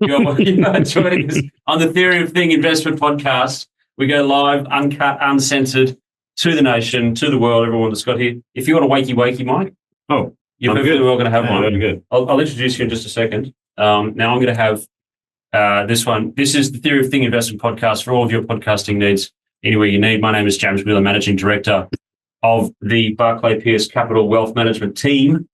You're joining us on the Theory of Thing Investment Podcast. We go live, uncut, uncensored, to the nation, to the world, everyone that's got here. If you want a wakey, Mike, you're perfectly well going to have one. Very good. I'll introduce you in just a second. Now I'm going to have this one. This is the Theory of Thing Investment Podcast for all of your podcasting needs, anywhere you need. My name is James Whelan, Managing Director of the Barclay Pearce Capital Wealth Management team.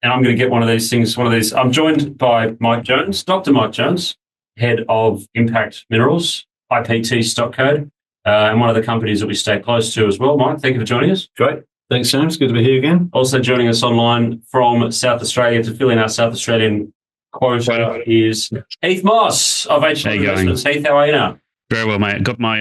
And I'm going to get one of these. I'm joined by Mike Jones, Dr. Mike Jones, Head of Impact Minerals, IPT stock code, and one of the companies that we stay close to as well. Mike, thank you for joining us. Great. Thanks, James. Good to be here again. Also joining us online from South Australia to fill in our South Australian quota is Heath Moss of HL Investments. Heath, how are you now? Very well, mate. Got my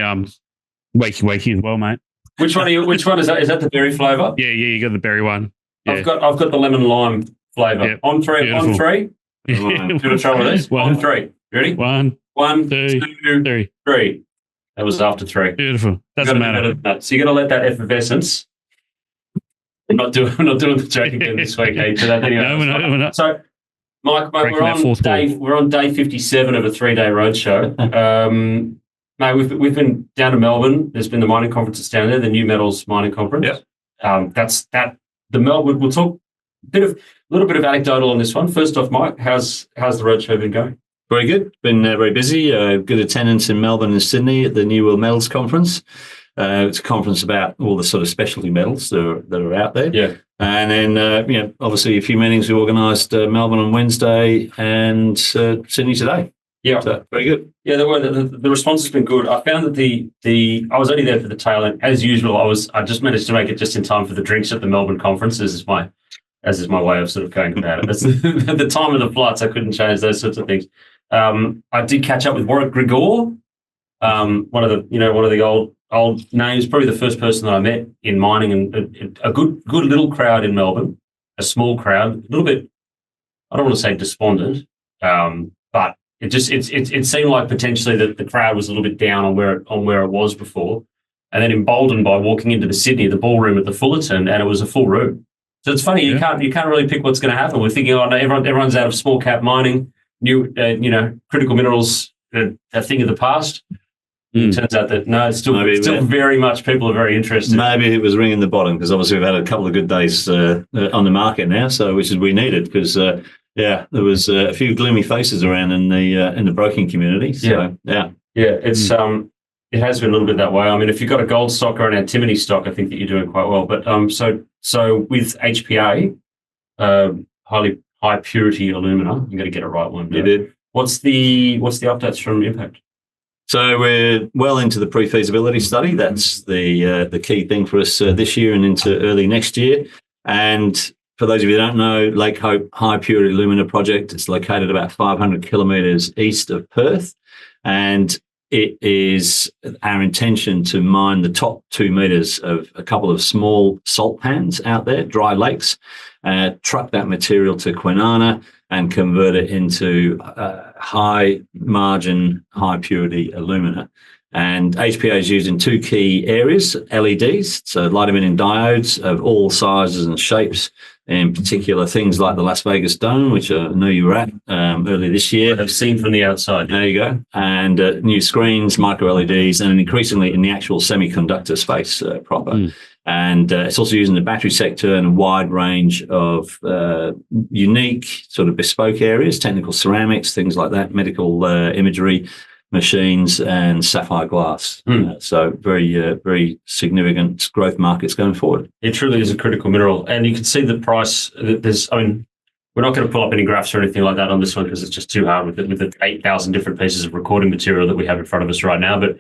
wakey as well, mate. Which one is that? Is that the berry flavour? Yeah, you got the berry one. Yeah. I've got the lemon lime flavour. Yep. On three. Beautiful. On three. Do you want to try with this? On three. Ready? One, two, three. That was after three. Beautiful. Doesn't matter. So you got to let that effervescence. I'm not doing the joke again this week, Heath. Anyway, no, we're not. So, Mike, we're on day 57 of a 3-day roadshow. Mate, we've been down to Melbourne. There's been the mining conferences down there, the New Metals Mining Conference. Yep. That's the Melbourne. We'll talk a little bit of anecdotal on this one. First off, Mike, how's the roadshow been going? Very good. Been very busy. Good attendance in Melbourne and Sydney at the New World Metals Conference. It's a conference about all the sort of specialty metals that are out there. Yeah. And then, obviously a few meetings we organised Melbourne on Wednesday and Sydney today. Yeah. So, very good. Yeah, the response has been good. I found that I was only there for the tail end. As usual, I just managed to make it just in time for the drinks at the Melbourne conference, as is my way of sort of going about it. That's the time of the flights. I couldn't change those sorts of things. I did catch up with Warwick Grigor, one of the old names, probably the first person that I met in mining, and a good little crowd in Melbourne, a small crowd, a little bit, I don't want to say despondent, but it seemed like potentially that the crowd was a little bit down on where it was before, and then emboldened by walking into the ballroom at the Fullerton, and it was a full room. So it's funny, you can't really pick what's going to happen. We're thinking, no, everyone's out of small cap mining, new critical minerals, a thing of the past. Turns out that no, it's still very much people are very interested. Maybe it was ringing the bottom because obviously we've had a couple of good days on the market now, so which is we needed because there was a few gloomy faces around in the broking community. So it's it has been a little bit that way. I mean, if you've got a gold stock or an antimony stock, I think that you're doing quite well. But so with HPA, highly high purity alumina, you got to get it right one. You did. What's the updates from Impact? So we're well into the pre-feasibility study. That's the key thing for us this year and into early next year. And for those of you who don't know, Lake Hope High Purity Alumina Project, it's located about 500 kilometres east of Perth. And it is our intention to mine the top 2 metres of a couple of small salt pans out there, dry lakes, truck that material to Kwinana and convert it into high margin, high purity alumina. And HPA is used in 2 key areas, LEDs, so light emitting diodes of all sizes and shapes, in particular things like the Las Vegas Dome, which I know you were at earlier this year. I've seen from the outside. There you go. And new screens, micro LEDs, and increasingly in the actual semiconductor space proper. And it's also used in the battery sector and a wide range of unique sort of bespoke areas, technical ceramics, things like that, medical imagery, machines, and sapphire glass. So very significant growth markets going forward. It truly is a critical mineral. And you can see the price. We're not going to pull up any graphs or anything like that on this one because it's just too hard with the 8,000 different pieces of recording material that we have in front of us right now. But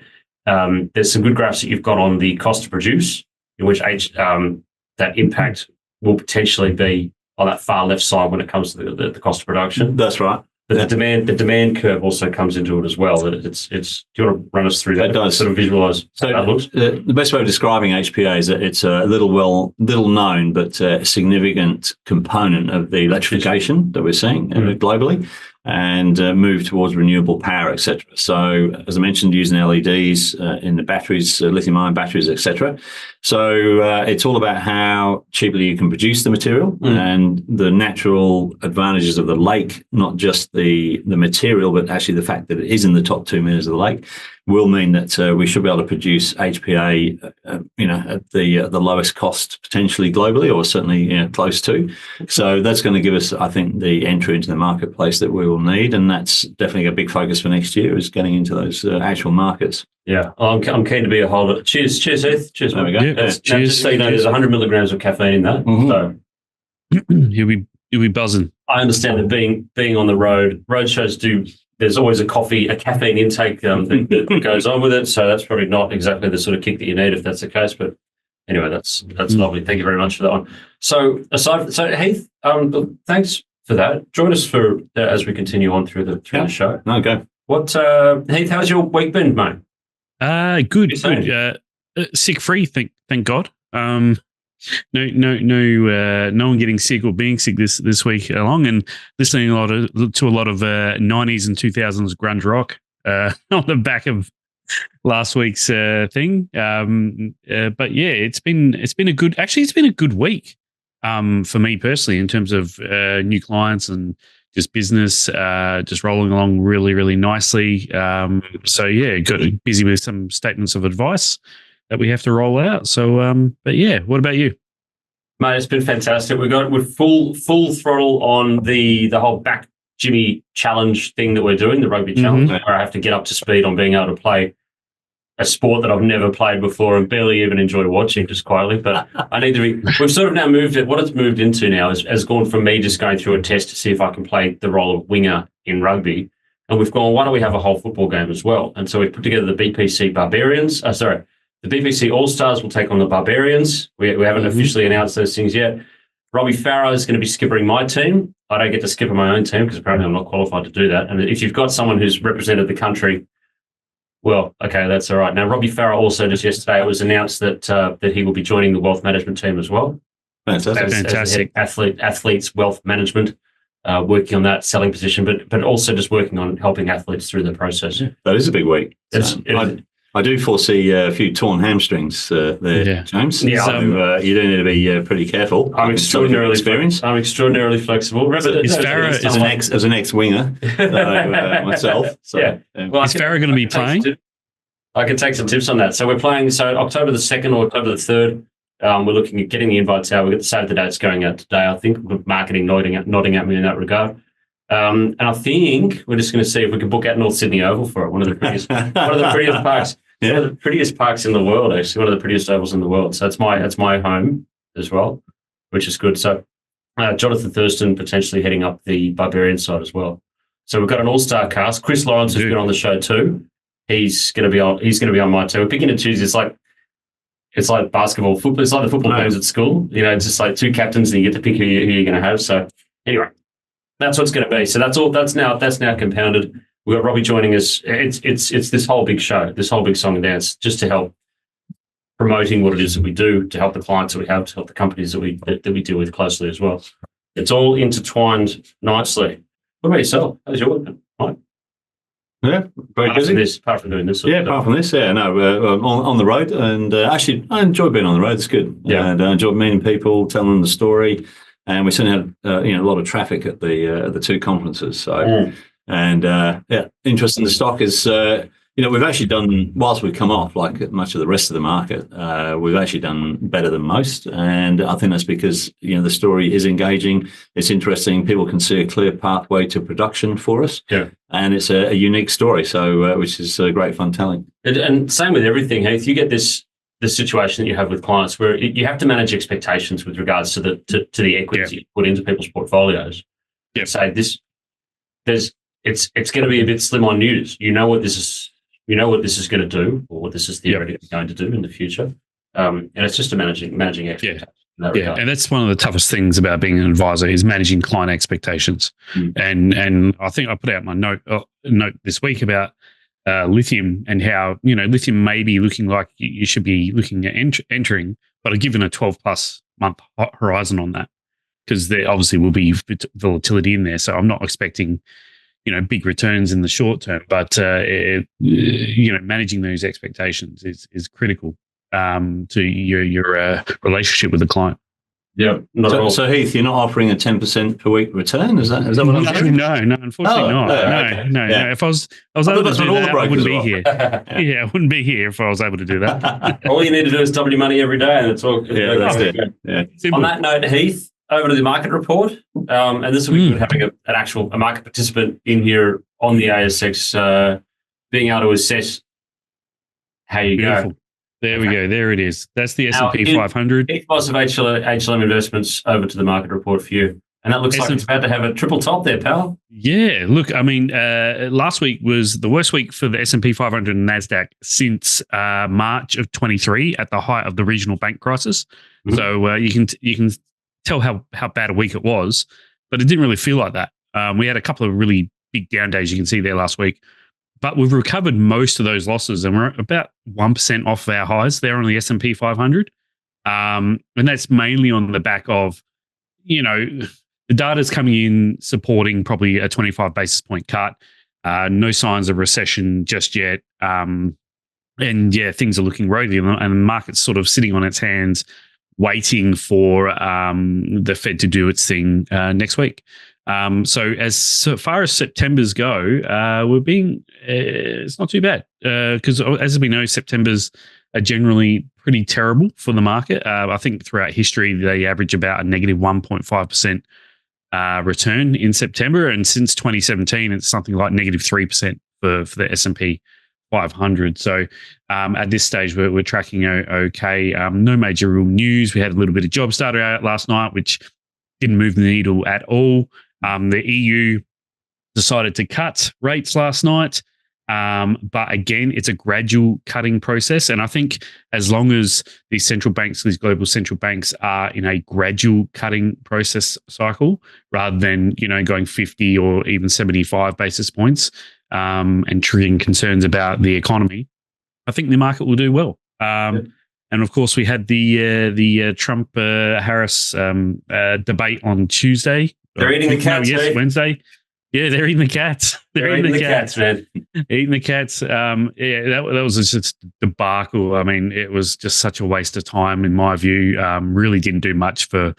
there's some good graphs that you've got on the cost to produce, in which that impact will potentially be on that far left side when it comes to the cost of production. That's right. But the demand curve also comes into it as well. That it's. Do you want to run us through that? It does. Sort of visualize how that looks. The best way of describing HPA is that it's a little known but a significant component of the electrification that we're seeing globally. and move towards renewable power, etc. So, as I mentioned, using LEDs in the batteries, lithium-ion batteries, etc. So, it's all about how cheaply you can produce the material and the natural advantages of the lake, not just the material, but actually the fact that it is in the top 2 meters of the lake, will mean that we should be able to produce HPA, at the lowest cost potentially globally, or certainly close to. So that's going to give us, I think, the entry into the marketplace that we will need, and that's definitely a big focus for next year, is getting into those actual markets. Yeah, I'm keen to be a holder. Cheers, Heath. Cheers. There we go. Yeah, Yeah. Now, just so you know, there's 100 milligrams of caffeine in that. So You'll be buzzing. I understand that being on the road shows there's always a caffeine intake that goes on with it. So that's probably not exactly the sort of kick that you need if that's the case. But anyway, that's lovely. Thank you very much for that one. So Heath, thanks for that. Join us for as we continue on through the show. Okay. What Heath? How's your week been, mate? Good. Sick free. Thank God. No one getting sick or being sick this week along, and listening to a lot of 90s and 2000s grunge rock on the back of last week's thing. But yeah, it's been a good week for me personally in terms of new clients and just business just rolling along really, really nicely. So yeah, got busy with some statements of advice that we have to roll out. So, but yeah, what about you? Mate, it's been fantastic. We're full throttle on the whole back Jimmy challenge thing that we're doing, the rugby challenge, where I have to get up to speed on being able to play a sport that I've never played before and barely even enjoy watching, just quietly. But I need to be. We've sort of now moved it. What it's moved into now has gone from me just going through a test to see if I can play the role of winger in rugby, and we've gone, why don't we have a whole football game as well? And so we've put together the BPC Barbarians. The BBC All-Stars will take on the Barbarians. We haven't officially announced those things yet. Robbie Farah is going to be skippering my team. I don't get to skipper my own team because apparently I'm not qualified to do that. And if you've got someone who's represented the country, well, okay, that's all right. Now, Robbie Farah also just yesterday, it was announced that he will be joining the wealth management team as well. Fantastic. As athletes wealth management, working on that selling position, but also just working on helping athletes through the process. Yeah, that is a big week. I do foresee a few torn hamstrings there, James. Yeah, so you do need to be pretty careful. I'm extraordinarily flexible. As an ex-winger myself. So, yeah. Well, is Farah going to be playing? I can take some tips on that. So we're playing. So October the 2nd or October the 3rd. We're looking at getting the invites out. We've got the save the dates going out today. I think marketing nodding at me in that regard. And I think we're just going to see if we can book out North Sydney Oval for it. One of the prettiest parks. Yeah. One of the prettiest parks in the world, actually. One of the prettiest ovals in the world. So that's my home as well, which is good. So Jonathan Thurston potentially heading up the Barbarian side as well. So we've got an all-star cast. Chris Lawrence has been on the show too. He's going to be on my team. We're picking and choosing. It's like basketball, football. It's like the football games at school. It's just like two captains, and you get to pick who you're going to have. So anyway. That's what it's going to be. So that's all. That's now compounded. We've got Robbie joining us. It's this whole big show, this whole big song and dance, just to help promoting what it is that we do, to help the clients that we have, to help the companies that we deal with closely as well. It's all intertwined nicely. What about yourself? How's your work been? Right? Yeah, very busy. Apart from doing this. Apart from this, on the road, and actually, I enjoy being on the road. It's good. Yeah, and I enjoy meeting people, telling them the story. And we certainly had a lot of traffic at the two conferences. So, interest in the stock is we've actually done, whilst we've come off like much of the rest of the market, we've actually done better than most. And I think that's because the story is engaging, it's interesting. People can see a clear pathway to production for us. Yeah, and it's a unique story. So, which is great fun telling. And same with everything, Heath. You get the situation that you have with clients where you have to manage expectations with regards to the equity you put into people's portfolios. Yeah. Say it's going to be a bit slim on news. You know what this is going to do, or what this is theoretically going to do in the future. And it's just managing expectations. Yeah, and that's one of the toughest things about being an advisor is managing client expectations. And I think I put out my note this week about lithium and how lithium may be looking like you should be looking at entering, but I've given a 12+ month horizon on that because there obviously will be volatility in there. So I'm not expecting big returns in the short term, but managing those expectations is critical to your relationship with the client. Yeah. So Heath, you're not offering a 10% per week return? Is that what I'm hearing? No, unfortunately not. Okay. No. If I was able to do all the that, I brokers wouldn't be are here. Yeah, I wouldn't be here if I was able to do that. All you need to do is double your money every day, and it's all. Yeah, that's it. Yeah. On that note, Heath, over to the market report, and this will be good having a market participant in here on the ASX, being able to assess how you go. There we go. There it is. That's the S&P 500. Heath Boss of HLM Investments, over to the market report for you. And that looks like it's about to have a triple top there, pal. Yeah. Look, I mean, last week was the worst week for the S&P 500 and NASDAQ since March of 23 at the height of the regional bank crisis. Mm-hmm. So you can tell how bad a week it was, but it didn't really feel like that. We had a couple of really big down days you can see there last week. But we've recovered most of those losses, and we're about 1% off our highs there on the S&P 500. And that's mainly on the back of, the data's coming in supporting probably a 25 basis point cut. No signs of recession just yet. And things are looking rosy, and the market's sort of sitting on its hands, waiting for the Fed to do its thing next week. So far as September's go, it's not too bad because as we know, September's are generally pretty terrible for the market. I think throughout history, they average about a negative 1.5% return in September. And since 2017, it's something like negative 3% for the S&P 500. So at this stage, we're tracking okay. No major real news. We had a little bit of jobs data out last night, which didn't move the needle at all. The EU decided to cut rates last night. But again, it's a gradual cutting process. And I think as long as these global central banks are in a gradual cutting process cycle, rather than, going 50 or even 75 basis points and triggering concerns about the economy, I think the market will do well. And of course, we had the Trump-Harris debate on Tuesday. They're eating the cats. Yes, Wednesday. Yeah, they're eating the cats. They're eating the cats, man. Eating the cats. That was just a debacle. I mean, it was just such a waste of time, in my view. Really didn't do much the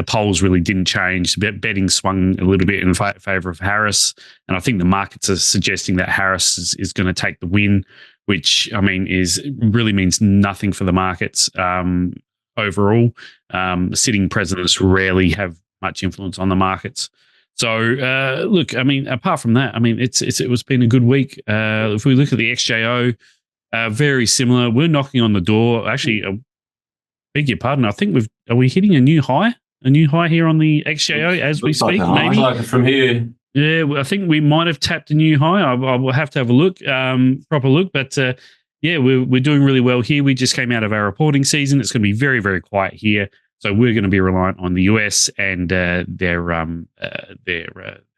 polls really didn't change. Betting swung a little bit in favor of Harris. And I think the markets are suggesting that Harris is going to take the win, which, really means nothing for the markets overall. Sitting presidents rarely have much influence on the markets. So, look, apart from that, it's been a good week. If we look at the XJO, very similar. We're knocking on the door. Actually, beg your pardon. I think are we hitting a new high? A new high here on the XJO as we speak, maybe? Like from here. Yeah, I think we might have tapped a new high. I will have to have a look, proper look. But we're doing really well here. We just came out of our reporting season. It's going to be very, very quiet here. So we're going to be reliant on the US and their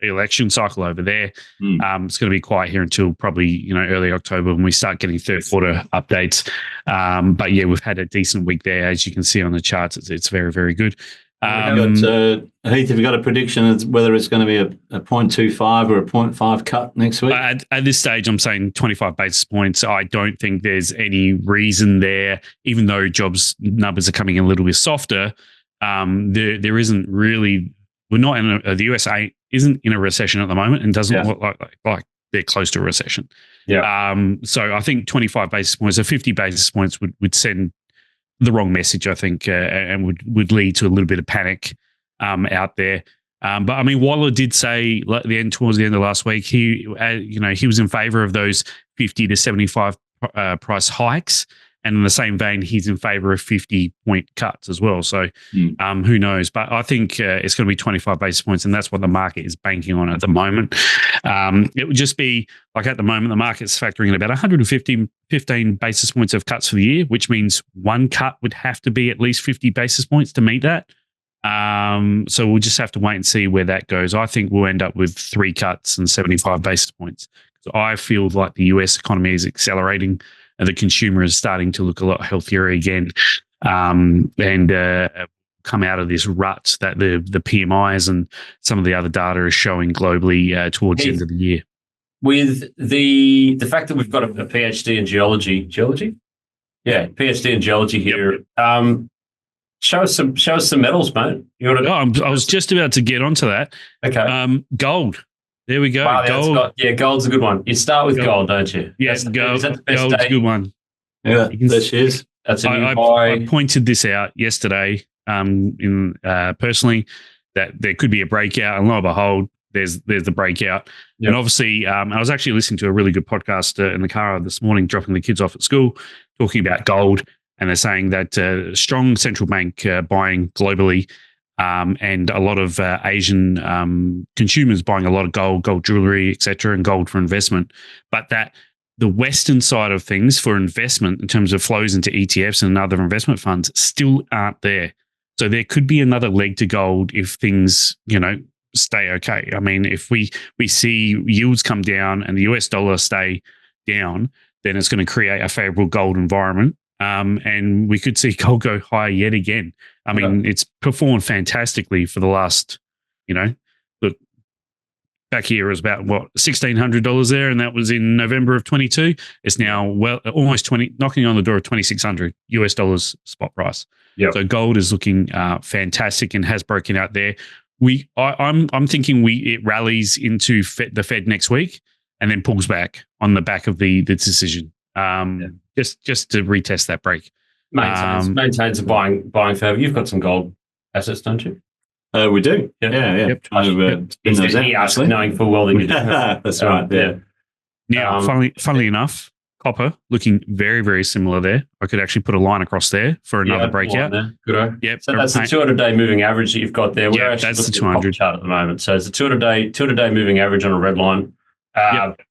election cycle over there. It's going to be quiet here until probably early October when we start getting third quarter updates. But yeah, we've had a decent week there, as you can see on the charts. It's very, very good. Heath, have you got a prediction of whether it's going to be a 0.25 or a 0.5 cut next week? At this stage, I'm saying 25 basis points. I don't think there's any reason there, even though jobs numbers are coming in a little bit softer. There isn't really. We're not in the USA isn't in a recession at the moment and doesn't look like they're close to a recession. Yeah. So I think 25 basis points or 50 basis points would send the wrong message, I think, and would lead to a little bit of panic out there. But Waller did say towards the end of last week, he was in favour of those 50 to 75 price hikes, and in the same vein, he's in favour of 50-point cuts as well. So who knows? But I think it's going to be 25 basis points, and that's what the market is banking on at the moment. It would just be like at the moment, the market's factoring in about 15 basis points of cuts for the year, which means one cut would have to be at least 50 basis points to meet that. So we'll just have to wait and see where that goes. I think we'll end up with 3 cuts and 75 basis points. So I feel like the US economy is accelerating and the consumer is starting to look a lot healthier again. And come come out of this rut that the PMIs and some of the other data is showing globally towards the end of the year. With the fact that we've got a PhD in geology? Yeah, PhD in geology here. Yep. Show us some metals, mate. I was just about to get onto that. Okay. Gold. There we go. Wow, gold. Gold's a good one. You start with gold, don't you? Yes, gold. Is that the best Gold's a good one. Yeah, there she is. That's a new I pointed this out yesterday. Personally, that there could be a breakout, and lo and behold, there's the breakout. Yep. And obviously, I was actually listening to a really good podcast in the car this morning, dropping the kids off at school, talking about gold, and they're saying that strong central bank buying globally. And a lot of Asian consumers buying a lot of gold jewelry, etc., and gold for investment. But that the Western side of things for investment in terms of flows into ETFs and other investment funds still aren't there. So there could be another leg to gold if things, stay okay. I mean, if we see yields come down and the US dollar stay down, then it's going to create a favorable gold environment. And we could see gold go higher yet again. I mean, it's performed fantastically for the last, look, back here was about $1,600 there, and that was in November of 22. It's now almost knocking on the door of $2,600 spot price. Yep. So gold is looking fantastic and has broken out there. I'm thinking it rallies into the Fed next week and then pulls back on the back of the decision. Just to retest that break. Maintains a buying favor. You've got some gold assets, don't you? We do. Yeah. Yep. He asked, knowing full well that you do. That's right. Yeah. Now, funnily enough, copper looking very, very similar there. I could actually put a line across there for another breakout. Good. Yep. So that's the 200-day moving average that you've got there. We're actually that's the looking at the chart at the moment. So it's a 200-day moving average on a red line.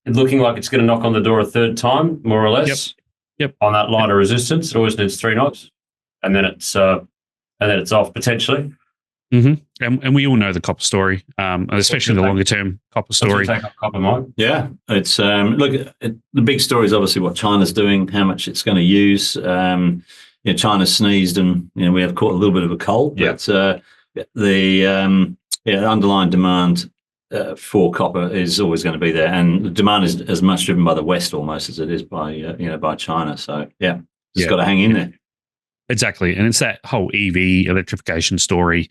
Looking like it's going to knock on the door a third time, more or less. Yep. On that line of resistance, it always needs 3 knots, and then it's off potentially. Mm-hmm. And we all know the copper story, especially the longer term copper story. Take up copper, Mike. Yeah, it's the big story is obviously what China's doing, how much it's going to use. China sneezed, and we have caught a little bit of a cold. But the underlying demand for copper is always going to be there, and the demand is as much driven by the West almost as it is by China. So got to hang in there. Exactly, and it's that whole EV electrification story,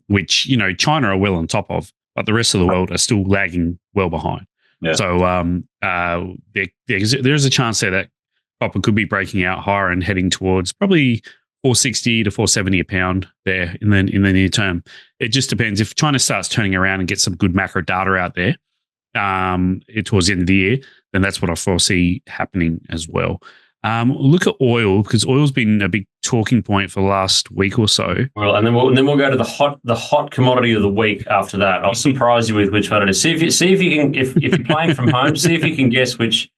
which China are well on top of, but the rest of the world are still lagging well behind. Yeah. So there's a chance there that copper could be breaking out higher and heading towards probably 460 to 470 a pound there in the near term. It just depends. If China starts turning around and get some good macro data out there towards the end of the year, then that's what I foresee happening as well. Look at oil, because oil's been a big talking point for the last week or so. Well, and then we'll go to the hot commodity of the week after that. I'll surprise you with which one it is. See if you can if you're playing from home, see if you can guess which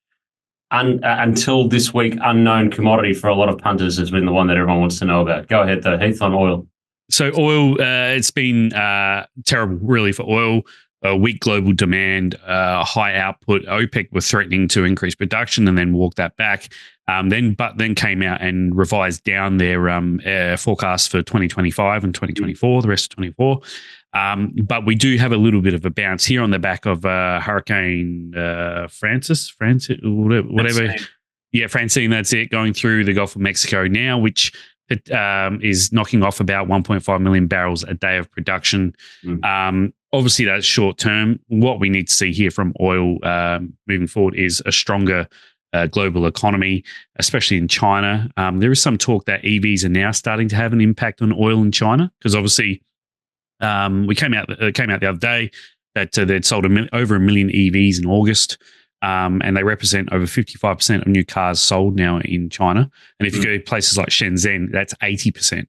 until this week unknown commodity for a lot of punters has been the one that everyone wants to know about. Go ahead though, Heath, on oil. So oil, it's been terrible really for oil. Weak global demand, high output. OPEC were threatening to increase production and then walk that back. Then came out and revised down their forecast for 2025 and 2024, the rest of 24. But we do have a little bit of a bounce here on the back of Hurricane Francis, whatever. Francine, that's it, going through the Gulf of Mexico now, which is knocking off about 1.5 million barrels a day of production. Obviously, that's short term. What we need to see here from oil moving forward is a stronger global economy, especially in China. There is some talk that EVs are now starting to have an impact on oil in China, because obviously we came out the other day that they'd sold over 1 million EVs in August. And they represent over 55% of new cars sold now in China. And if you go to places like Shenzhen, that's 80%.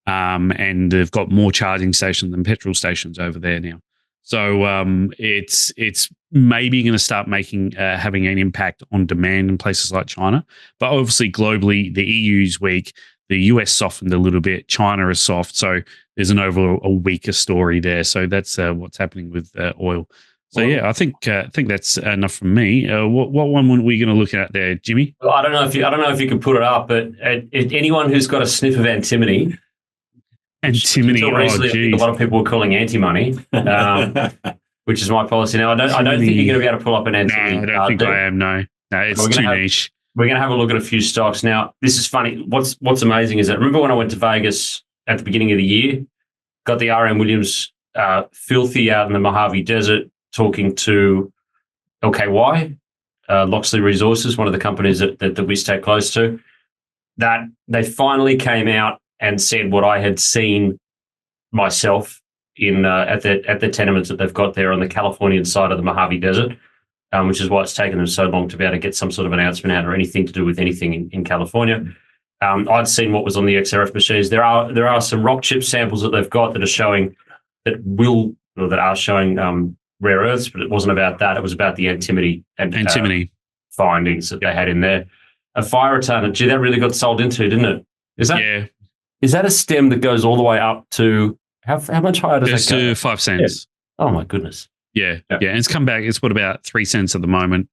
And they've got more charging stations than petrol stations over there now. So it's maybe going to start having an impact on demand in places like China. But obviously globally, the EU's weak. The US softened a little bit. China is soft. So there's an overall a weaker story there. So that's what's happening with oil. So I think that's enough from me. What one were we going to look at there, Jimmy? Well, I don't know if you can put it up, but anyone who's got a sniff of antimony Antimony. Until Oh, recently, I think a geez. lot of people were calling anti-money, which is my policy now. I don't think you're going to be able to pull up an No, antimony. I don't think I am. No, it's too niche. We're going to have a look at a few stocks. Now, this is funny. What's amazing is that, remember when I went to Vegas at the beginning of the year, got the R.M. Williams filthy out in the Mojave Desert talking to LKY, Loxley Resources, one of the companies that we stay close to, that they finally came out and said what I had seen myself in at the tenements that they've got there on the Californian side of the Mojave Desert, which is why it's taken them so long to be able to get some sort of announcement out or anything to do with anything in California. I'd seen what was on the XRF machines. There are some rock chip samples that they've got that are showing rare earths, but it wasn't about that. It was about the antimony findings that they had in there. A fire retardant. Gee, that really got sold into, didn't it? Is that a stem that goes all the way up to how much higher does that go? To 5 cents. Yeah. Oh my goodness. Yeah. And it's come back. It's about 3 cents at the moment.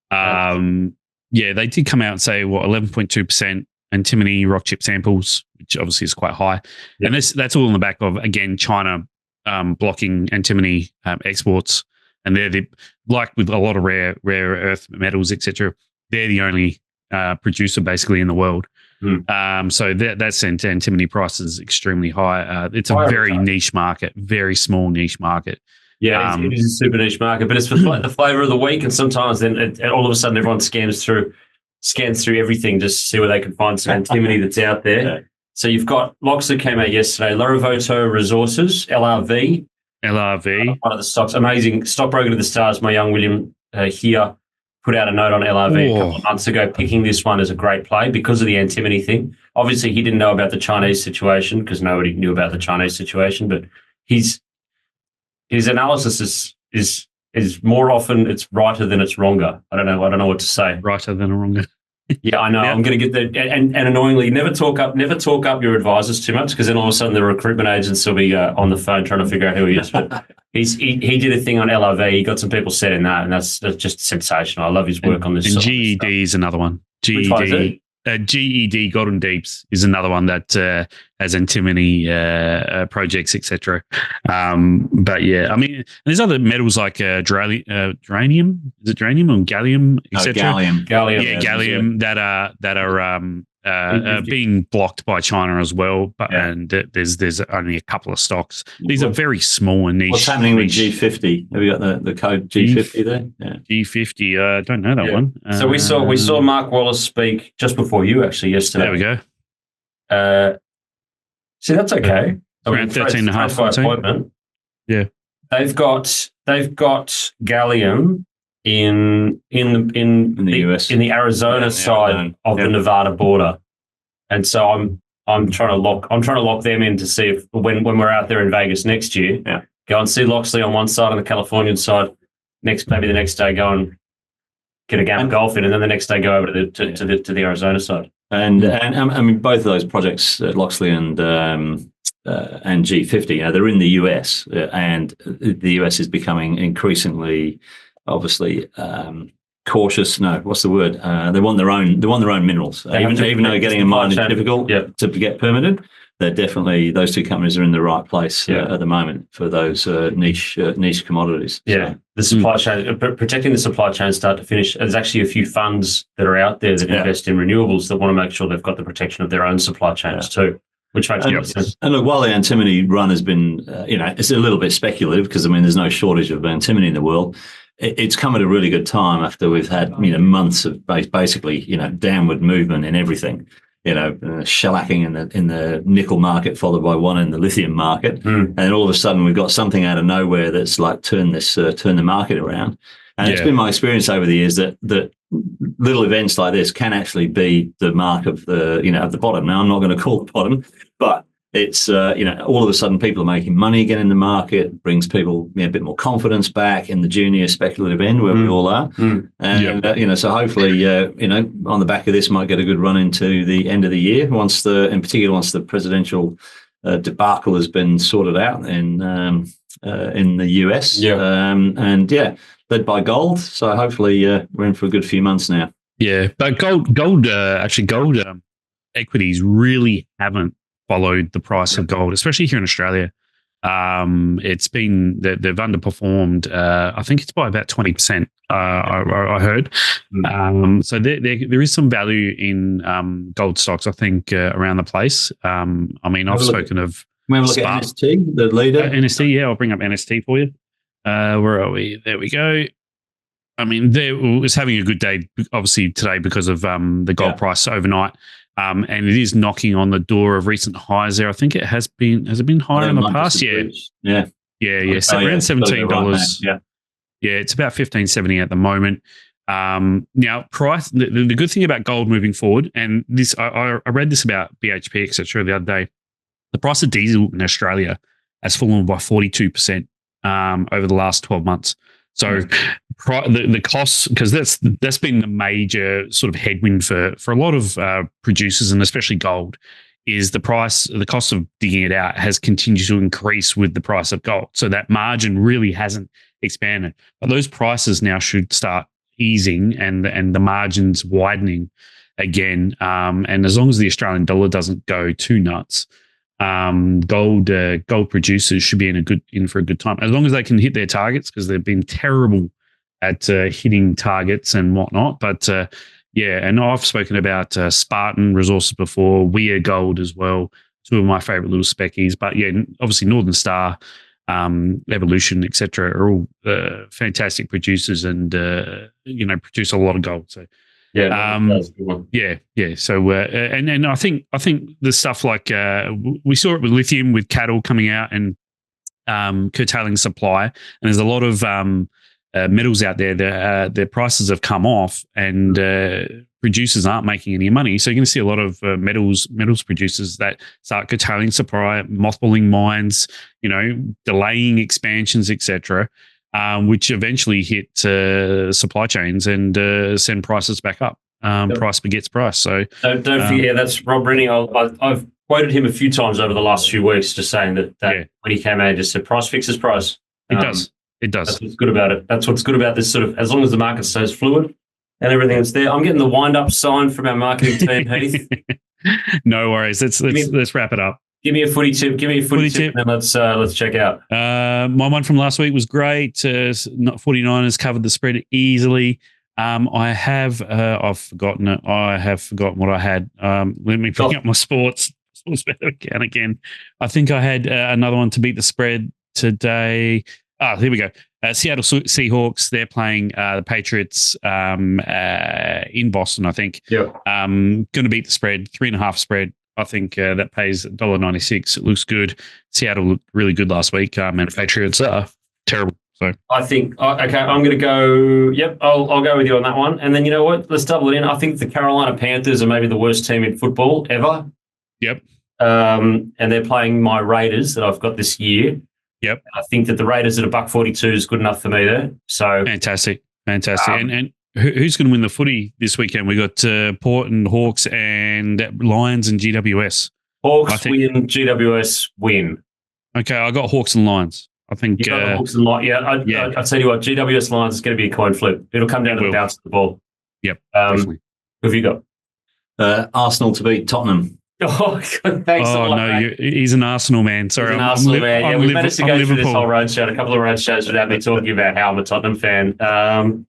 They did come out and say 11.2% antimony rock chip samples, which obviously is quite high. Yep. And that's all on the back of, again, China blocking antimony exports. And they're like with a lot of rare earth metals, etc. They're the only producer basically in the world. So that sent antimony prices extremely high. It's a very niche market, very small niche market. Yeah, it is a super niche market, but it's for the flavor of the week. And sometimes then all of a sudden everyone scans through everything just to see where they can find some antimony that's out there. Yeah. So you've got Loxley came out yesterday, Lorovoto Resources, LRV. One of the stocks, amazing stockbroker to the stars. My young William here put out a note on LRV a couple of months ago, picking this one as a great play because of the antimony thing. Obviously, he didn't know about the Chinese situation because nobody knew about the Chinese situation, but his analysis is more often it's righter than it's wronger. I don't know what to say. Righter than a wronger. Yeah, I know. Yeah. I'm going to get there. And annoyingly, never talk up your advisors too much because then all of a sudden the recruitment agents will be on the phone trying to figure out who he is. But he did a thing on LRV. He got some people set in that, and that's just sensational. I love his work on this. And GED is another one. GED Golden Deeps is another one that has antimony projects, etc. But yeah, I mean, there's other metals like uranium. Is it uranium or gallium, etc.? Gallium. Yeah, gallium that are being blocked by China as well. But and there's only a couple of stocks. These are very small and niche. What's happening with G50? Have you got the code G50 there? Yeah. G50. I don't know that one. So we saw Mark Wallace speak just before you actually yesterday. There we go. See, that's okay. Around 13.5, 14. Yeah, they've got gallium in the US, in the Arizona side of the Nevada border, and so I'm trying to lock them in to see if when we're out there in Vegas next year, go and see Loxley on one side and the Californian side. Maybe the next day go and get a game of golf in, and then the next day go over to the Arizona side. And I mean, both of those projects, Loxley and G50, they're in the US, and the US is becoming increasingly, obviously, cautious. No, what's the word? They want their own minerals, even though getting a mine is difficult to get permitted. They're definitely, those two companies are in the right place at the moment for those niche commodities. Yeah, so. The supply chain, protecting the supply chain start to finish. There's actually a few funds that are out there that invest in renewables that want to make sure they've got the protection of their own supply chains too, which makes sense. And look, while the antimony run has been, it's a little bit speculative because, I mean, there's no shortage of antimony in the world. It's come at a really good time after we've had, months of basically, downward movement in everything. Shellacking in the nickel market, followed by one in the lithium market, and all of a sudden we've got something out of nowhere that's like turn the market around. And it's been my experience over the years that little events like this can actually be the mark of the bottom. Now I'm not going to call it bottom, but it's all of a sudden people are making money again in the market, brings people a bit more confidence back in the junior speculative end where we all are. And so hopefully on the back of this might get a good run into the end of the year once the presidential debacle has been sorted out in the US. Led by gold. So hopefully we're in for a good few months now. Yeah, but gold equities really haven't followed the price of gold, especially here in Australia. It's been they've underperformed. I think it's by about 20%. I heard. So there is some value in gold stocks. I think around the place. I mean, I've spoken of. We have a look at NST, the leader. NST, yeah, I'll bring up NST for you. Where are we? There we go. I mean, it's having a good day, obviously, today because of the gold price overnight. And it is knocking on the door of recent highs there. I think has it been higher in the past? Yeah. So around $17. Yeah. Yeah, it's about $15.70 at the moment. Now, price. The good thing about gold moving forward, and this I read this about BHP, etc. the other day. The price of diesel in Australia has fallen by 42% over the last 12 months. So the costs, because that's been the major sort of headwind for a lot of producers, and especially gold, is the cost of digging it out has continued to increase with the price of gold. So that margin really hasn't expanded. But those prices now should start easing and the margins widening again. And as long as the Australian dollar doesn't go too nuts, gold producers should be in for a good time, as long as they can hit their targets, because they've been terrible at hitting targets and whatnot. But and I've spoken about Spartan Resources before, Weir Gold as well, two of my favorite little speckies. But yeah, obviously Northern Star, Evolution, etc., are all fantastic producers and produce a lot of gold. So. Yeah, that's a good one. Yeah. So, and I think the stuff like we saw it with lithium, with cattle coming out and curtailing supply, and there's a lot of metals out there that their prices have come off, and producers aren't making any money. So you're going to see a lot of metals producers that start curtailing supply, mothballing mines, delaying expansions, etc. Which eventually hit supply chains and send prices back up. Price begets price. So don't forget, that's Rob Rennie. I've quoted him a few times over the last few weeks, just saying that when he came out, he just said price fixes price. It does. That's what's good about it. That's what's good about this sort of, as long as the market stays fluid and everything that's there. I'm getting the wind up sign from our marketing team, Heath. No worries. Let's wrap it up. Give me a footy tip. And then let's check out. My one from last week was great. 49ers covered the spread easily. I've forgotten it. I have forgotten what I had. Let me bring up my sports bet account again. I think I had another one to beat the spread today. Here we go. Seattle Seahawks. They're playing the Patriots in Boston, I think. Yeah. Going to beat the spread, 3.5 spread. I think that pays $1.96. It looks good. Seattle looked really good last week, and Patriots are terrible. So I think okay, I'm going to go. Yep, I'll go with you on that one. And then you know what? Let's double it in. I think the Carolina Panthers are maybe the worst team in football ever. Yep. And they're playing my Raiders that I've got this year. Yep. I think that the Raiders at $1.42 is good enough for me there. So fantastic. And who's going to win the footy this weekend? We got Port and Hawks and Lions and GWS. Hawks win, GWS win. Okay, I got Hawks and Lions. I think you got the Hawks and Lions. Yeah, I tell you what, GWS Lions is going to be a coin flip. It'll come down to the bounce of the ball. Yep, definitely. Who have you got? Arsenal to beat Tottenham. Oh, God, thanks a lot, mate. He's an Arsenal man. Sorry, he's an Arsenal man. Yeah, we managed to go through this whole roadshow, a couple of roadshows without me talking about how I'm a Tottenham fan.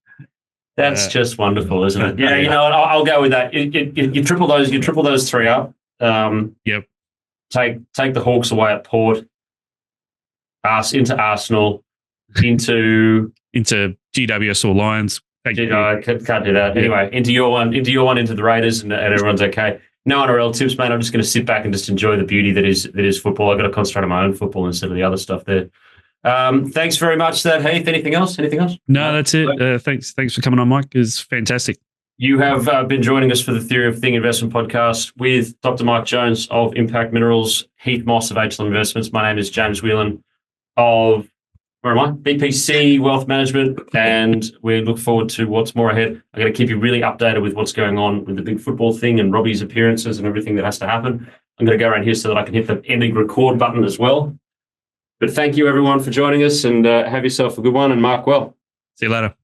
That's just wonderful, isn't it? Yeah, you know what? I'll go with that. You triple those three up. Yep. Take the Hawks away at Port. Into Arsenal, into GWS or Lions. Can't do that. Anyway, into your one, into the Raiders, and everyone's okay. No NRL tips, mate. I'm just going to sit back and just enjoy the beauty that is football. I've got to concentrate on my own football instead of the other stuff there. Thanks very much for that, Heath. Anything else? No, that's it. Thanks for coming on, Mike. It's fantastic. You have been joining us for the Theory of Thing Investment podcast with Dr. Mike Jones of Impact Minerals, Heath Moss of HL Investments. My name is James Whelan of BPC Wealth Management, and we look forward to what's more ahead. I'm going to keep you really updated with what's going on with the big football thing and Robbie's appearances and everything that has to happen. I'm going to go around here so that I can hit the ending record button as well. But thank you, everyone, for joining us, and have yourself a good one, and mark well. See you later.